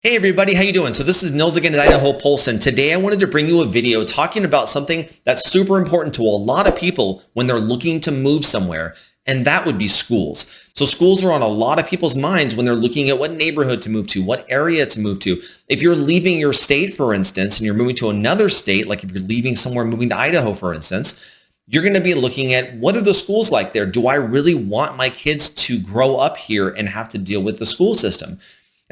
Hey everybody, how you doing? So this is Nils again at Idaho Pulse, and today I wanted to bring you a video talking about something that's super important to a lot of people when they're looking to move somewhere, and that would be schools. So schools are on a lot of people's minds when they're looking at what neighborhood to move to, what area to move to. If you're leaving your state, for instance, and you're moving to another state, like if you're leaving somewhere, moving to Idaho, for instance, you're going to be looking at what are the schools like there? Do I really want my kids to grow up here and have to deal with the school system?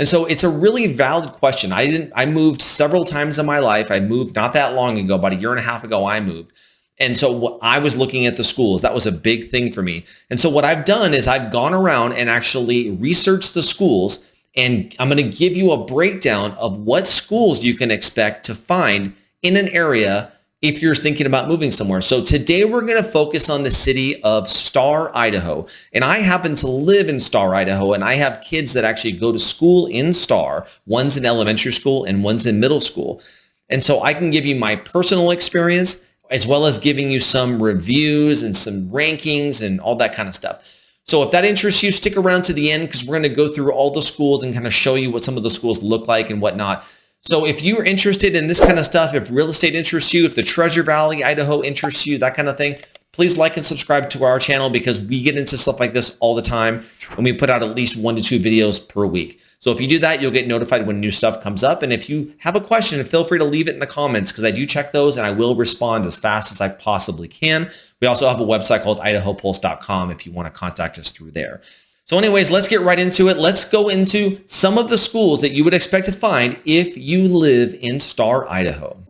And so it's a really valid question. I moved several times in my life. I moved not that long ago, about a year and a half ago, I moved. And so I was looking at the schools. That was a big thing for me. And so what I've done is I've gone around and actually researched the schools, and I'm going to give you a breakdown of what schools you can expect to find in an area if you're thinking about moving somewhere. So today we're going to focus on the city of Star, Idaho. And I happen to live in Star, Idaho, and I have kids that actually go to school in Star. One's in elementary school and one's in middle school. And so I can give you my personal experience as well as giving you some reviews and some rankings and all that kind of stuff. So if that interests you, stick around to the end because we're going to go through all the schools and kind of show you what some of the schools look like and whatnot. So if you're interested in this kind of stuff, if real estate interests you, if the Treasure Valley, Idaho interests you, that kind of thing, please like and subscribe to our channel because we get into stuff like this all the time and we put out at least 1 to 2 videos per week. So if you do that, you'll get notified when new stuff comes up. And if you have a question, feel free to leave it in the comments because I do check those and I will respond as fast as I possibly can. We also have a website called idahopulse.com if you want to contact us through there. So anyways, let's get right into it. Let's go into some of the schools that you would expect to find if you live in Star, Idaho.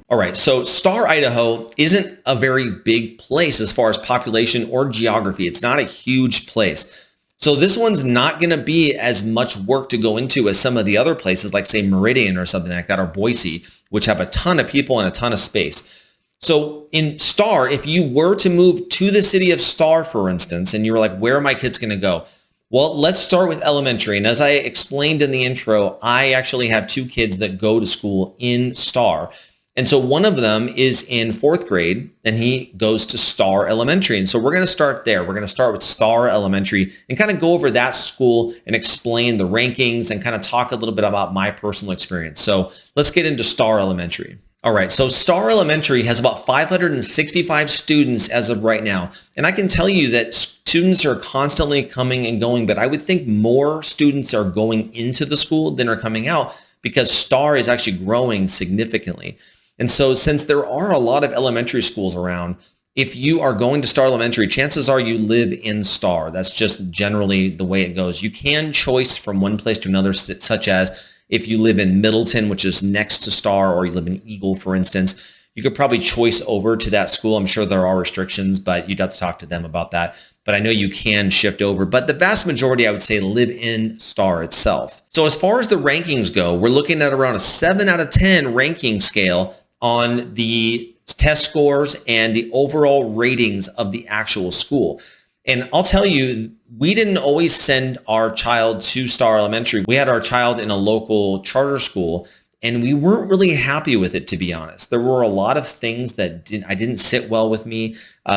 All right, so Star, Idaho isn't a very big place as far as population or geography. It's not a huge place. So this one's not going to be as much work to go into as some of the other places like say Meridian or something like that, or Boise, which have a ton of people and a ton of space. So in Star, if you were to move to the city of Star, for instance, and you were like, where are my kids going to go? Well, let's start with elementary. And as I explained in the intro, I actually have 2 kids that go to school in Star. And so one of them is in 4th grade and he goes to Star Elementary. And so we're going to start there. We're going to start with Star Elementary and kind of go over that school and explain the rankings and kind of talk a little bit about my personal experience. So let's get into Star Elementary. All right, so Star Elementary has about 565 students as of right now. And I can tell you that students are constantly coming and going, but I would think more students are going into the school than are coming out because Star is actually growing significantly. And so since there are a lot of elementary schools around, if you are going to Star Elementary, chances are you live in Star. That's just generally the way it goes. You can choice from one place to another, such as if you live in Middleton, which is next to Star, or you live in Eagle, for instance, you could probably choice over to that school. I'm sure there are restrictions, but you'd have to talk to them about that. But I know you can shift over. But the vast majority, I would say, live in Star itself. So as far as the rankings go, we're looking at around a 7 out of 10 ranking scale on the test scores and the overall ratings of the actual school. And I'll tell you, we didn't always send our child to Star Elementary. We had our child in a local charter school, and we weren't really happy with it, to be honest. There were a lot of things that didn't sit well with me.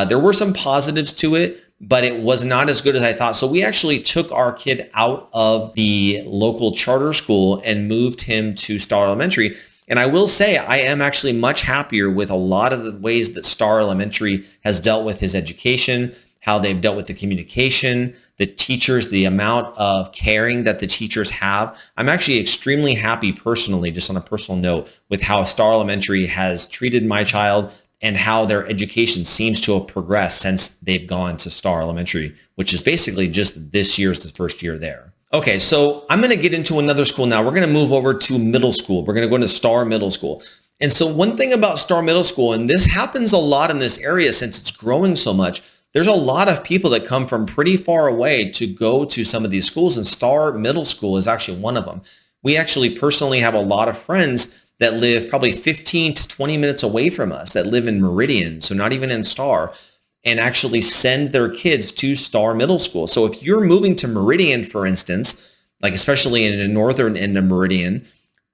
There were some positives to it, but it was not as good as I thought. So we actually took our kid out of the local charter school and moved him to Star Elementary. And I will say I am actually much happier with a lot of the ways that Star Elementary has dealt with his education, how they've dealt with the communication, the teachers, the amount of caring that the teachers have. I'm actually extremely happy personally, just on a personal note, with how Star Elementary has treated my child and how their education seems to have progressed since they've gone to Star Elementary, which is basically just this year's the first year there. Okay, so I'm going to get into another school now. We're going to move over to middle school. We're going to go into Star Middle School. And so one thing about Star Middle School, and this happens a lot in this area since it's growing so much, there's a lot of people that come from pretty far away to go to some of these schools, and Star Middle School is actually one of them. We actually personally have a lot of friends that live probably 15 to 20 minutes away from us that live in Meridian, so not even in Star, and actually send their kids to Star Middle School. So if you're moving to Meridian, for instance, like especially in the northern end of Meridian,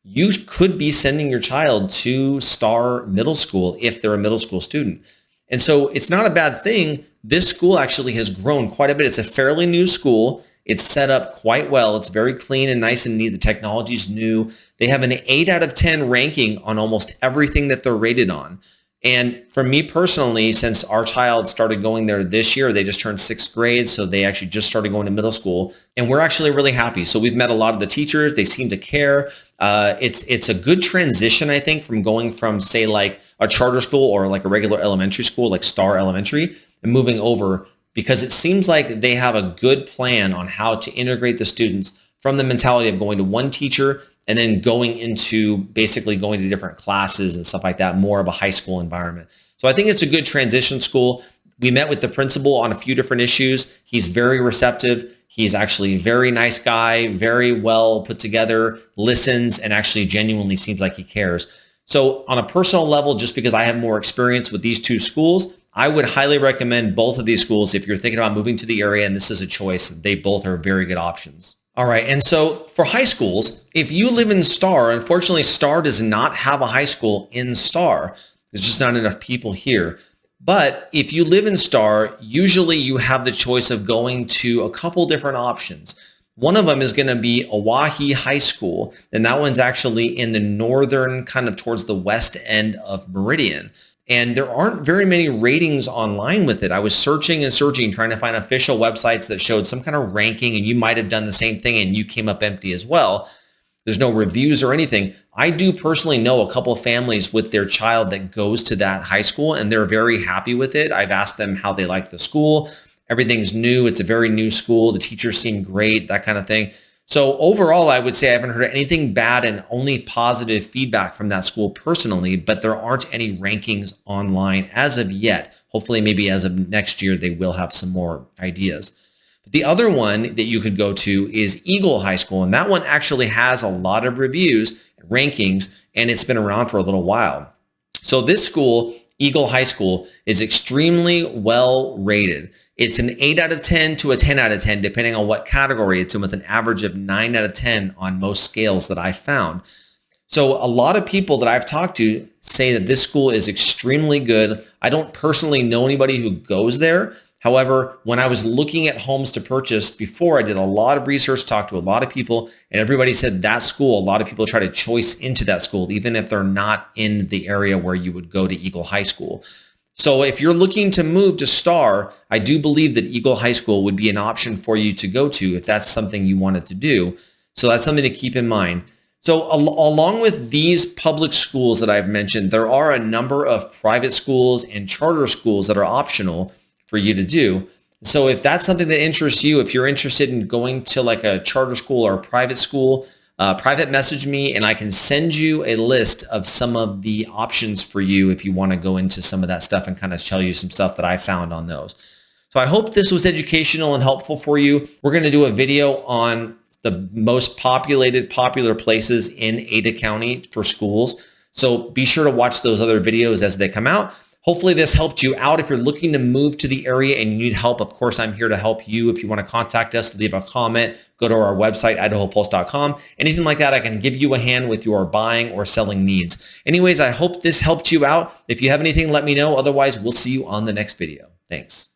you could be sending your child to Star Middle School if they're a middle school student. And so it's not a bad thing. This school actually has grown quite a bit. It's a fairly new school. It's set up quite well. It's very clean and nice and neat. The technology's new. They have an 8 out of 10 ranking on almost everything that they're rated on. And for me personally, since our child started going there this year, they just turned 6th grade, so they actually just started going to middle school, and we're actually really happy. So we've met a lot of the teachers. They seem to care. It's a good transition, I think, from going from, say, like a charter school or like a regular elementary school, like Star Elementary, and moving over, because it seems like they have a good plan on how to integrate the students from the mentality of going to one teacher and then going into basically going to different classes and stuff like that, more of a high school environment. So I think it's a good transition school. We met with the principal on a few different issues. He's very receptive. He's actually a very nice guy, very well put together, listens, and actually genuinely seems like he cares. So on a personal level, just because I have more experience with these two schools, I would highly recommend both of these schools if you're thinking about moving to the area and this is a choice. They both are very good options. All right, and so for high schools, if you live in Star, unfortunately, Star does not have a high school in Star. There's just not enough people here. But if you live in Star, usually you have the choice of going to a couple different options. One of them is going to be Oahe High School, and that one's actually in the northern, kind of towards the west end of Meridian. And there aren't very many ratings online with it. I was searching and searching, trying to find official websites that showed some kind of ranking, and you might have done the same thing and you came up empty as well. There's no reviews or anything. I do personally know a couple of families with their child that goes to that high school, and they're very happy with it. I've asked them how they like the school. Everything's new. It's a very new school. The teachers seem great, that kind of thing. So overall, I would say I haven't heard anything bad and only positive feedback from that school personally, but there aren't any rankings online as of yet. Hopefully, maybe as of next year, they will have some more ideas. The other one that you could go to is Eagle High School, and that one actually has a lot of reviews, rankings, and it's been around for a little while. So this school, Eagle High School, is extremely well rated. It's an 8 out of 10 to a 10 out of 10, depending on what category it's in, with an average of 9 out of 10 on most scales that I found. So a lot of people that I've talked to say that this school is extremely good. I don't personally know anybody who goes there. However, when I was looking at homes to purchase before, I did a lot of research, talked to a lot of people, and everybody said that school, a lot of people try to choice into that school, even if they're not in the area where you would go to Eagle High School. So if you're looking to move to Star, I do believe that Eagle High School would be an option for you to go to if that's something you wanted to do. So that's something to keep in mind. So along with these public schools that I've mentioned, there are a number of private schools and charter schools that are optional for you to do. So if that's something that interests you, if you're interested in going to like a charter school or a private school, private message me and I can send you a list of some of the options for you if you want to go into some of that stuff and kind of tell you some stuff that I found on those. So I hope this was educational and helpful for you. We're going to do a video on the most popular places in Ada County for schools. So be sure to watch those other videos as they come out. Hopefully this helped you out. If you're looking to move to the area and you need help, of course, I'm here to help you. If you want to contact us, leave a comment, go to our website, idahopulse.com. Anything like that, I can give you a hand with your buying or selling needs. Anyways, I hope this helped you out. If you have anything, let me know. Otherwise, we'll see you on the next video. Thanks.